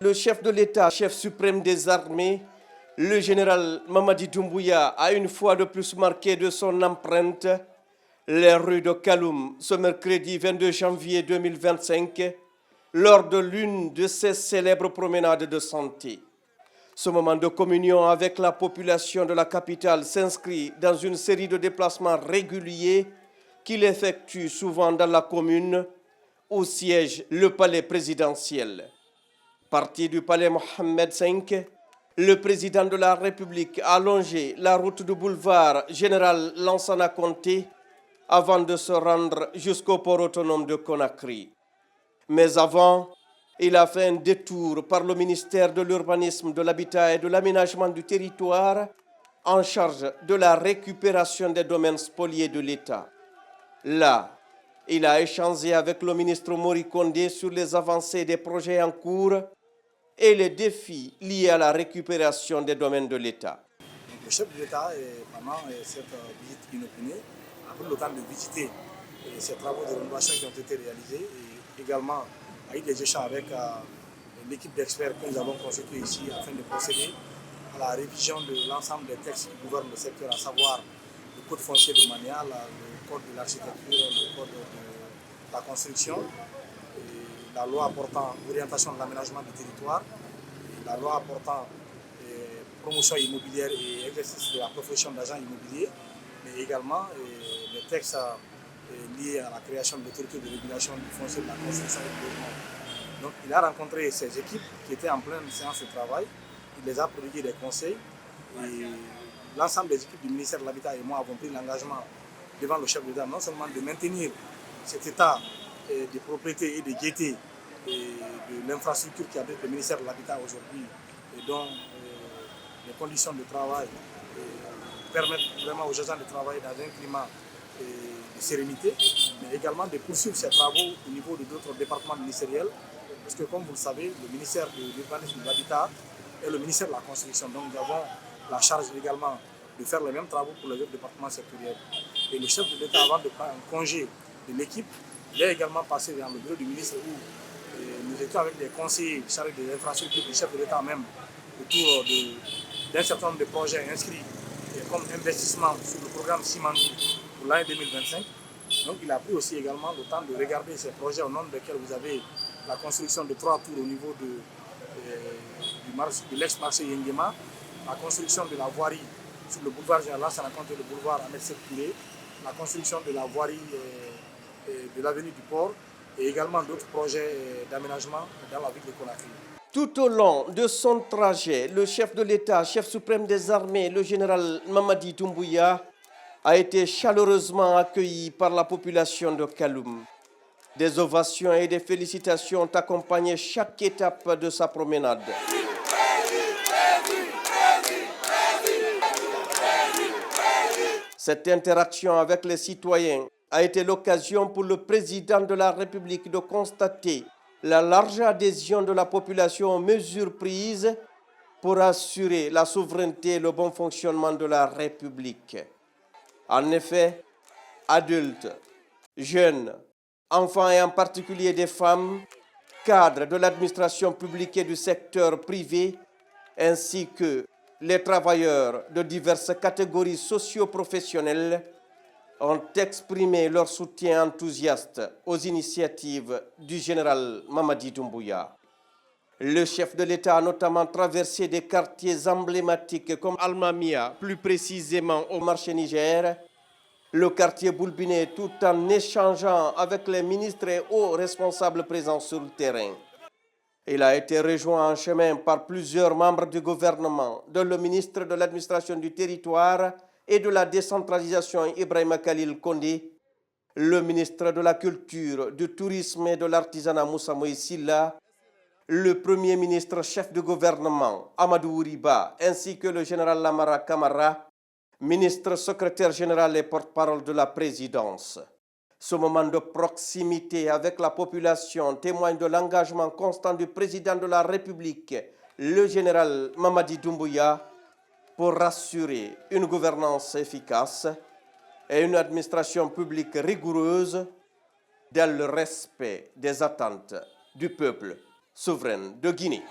Le chef de l'État, chef suprême des armées, le général Mamadi Doumbouya a une fois de plus marqué de son empreinte les rues de Kaloum ce mercredi 22 janvier 2025 lors de l'une de ses célèbres promenades de santé. Ce moment de communion avec la population de la capitale s'inscrit dans une série de déplacements réguliers qu'il effectue souvent dans la commune où siège le palais présidentiel. Parti du palais Mohamed V, le président de la République a longé la route du boulevard Général Lansana Conté avant de se rendre jusqu'au port autonome de Conakry. Mais avant, il a fait un détour par le ministère de l'Urbanisme, de l'Habitat et de l'Aménagement du Territoire en charge de la récupération des domaines spoliés de l'État. Là, il a échangé avec le ministre Mori Kondé sur les avancées des projets en cours et les défis liés à la récupération des domaines de l'État. Le chef de l'État, pendant cette visite inopinée, a pris le temps de visiter ces travaux de rénovation qui ont été réalisés et également a eu des échanges avec l'équipe d'experts que nous avons constituée ici afin de procéder à la révision de l'ensemble des textes qui gouvernent le secteur, à savoir le code foncier domanial, le code de l'architecture, le code de la construction, la loi portant orientation de l'aménagement du territoire, la loi portant promotion immobilière et exercice de la profession d'agent immobilier, mais également les textes liés à la création de l'autorité de régulation du foncier de la construction et du logement. Donc il a rencontré ces équipes qui étaient en pleine séance de travail, il les a prodigué des conseils et l'ensemble des équipes du ministère de l'Habitat et moi avons pris l'engagement devant le chef de l'État non seulement de maintenir cet état de propriété et de gaieté de l'infrastructure qui abrite le ministère de l'Habitat aujourd'hui et dont les conditions de travail permettent vraiment aux agents de travailler dans un climat de sérénité, mais également de poursuivre ces travaux au niveau de d'autres départements ministériels, parce que comme vous le savez, le ministère de l'Urbanisme et de l'Habitat est le ministère de la Construction, donc nous avons la charge également de faire les mêmes travaux pour les autres départements sectoriels. Et le chef de l'État, avant de prendre un congé de l'équipe, il est également passé dans le bureau du ministre où nous étions avec des conseillers chargés des infrastructures du chef de l'État même autour d'un certain nombre de projets inscrits comme investissement sur le programme Simandou pour l'année 2025. Donc il a pris aussi également le temps de regarder ces projets au nombre desquels vous avez la construction de 3 tours au niveau de l'ex-marché Yengema, la construction de la voirie sur le boulevard Général Lansana Conté et le boulevard Ahmed Sékou Touré, la construction de la voirie de l'avenue du port et également d'autres projets d'aménagement dans la ville de Conakry. Tout au long de son trajet, le chef de l'État, chef suprême des armées, le général Mamadi Doumbouya, a été chaleureusement accueilli par la population de Kaloum. Des ovations et des félicitations ont accompagné chaque étape de sa promenade. Cette interaction avec les citoyens a été l'occasion pour le président de la République de constater la large adhésion de la population aux mesures prises pour assurer la souveraineté et le bon fonctionnement de la République. En effet, adultes, jeunes, enfants et en particulier des femmes, cadres de l'administration publique et du secteur privé, ainsi que les travailleurs de diverses catégories socio-professionnelles ont exprimé leur soutien enthousiaste aux initiatives du général Mamadi Doumbouya. Le chef de l'État a notamment traversé des quartiers emblématiques comme Almamia, plus précisément au marché Niger, le quartier Boulbiné, tout en échangeant avec les ministres et hauts responsables présents sur le terrain. Il a été rejoint en chemin par plusieurs membres du gouvernement, dont le ministre de l'Administration du Territoire et de la décentralisation Ibrahima Khalil Kondé, le ministre de la Culture, du Tourisme et de l'Artisanat Moussa Moïse Silla, le premier ministre chef de gouvernement Amadou Ouriba, ainsi que le général Lamara Kamara, ministre secrétaire général et porte-parole de la présidence. Ce moment de proximité avec la population témoigne de l'engagement constant du président de la République, le général Mamadi Doumbouya, pour rassurer une gouvernance efficace et une administration publique rigoureuse dans le respect des attentes du peuple souverain de Guinée.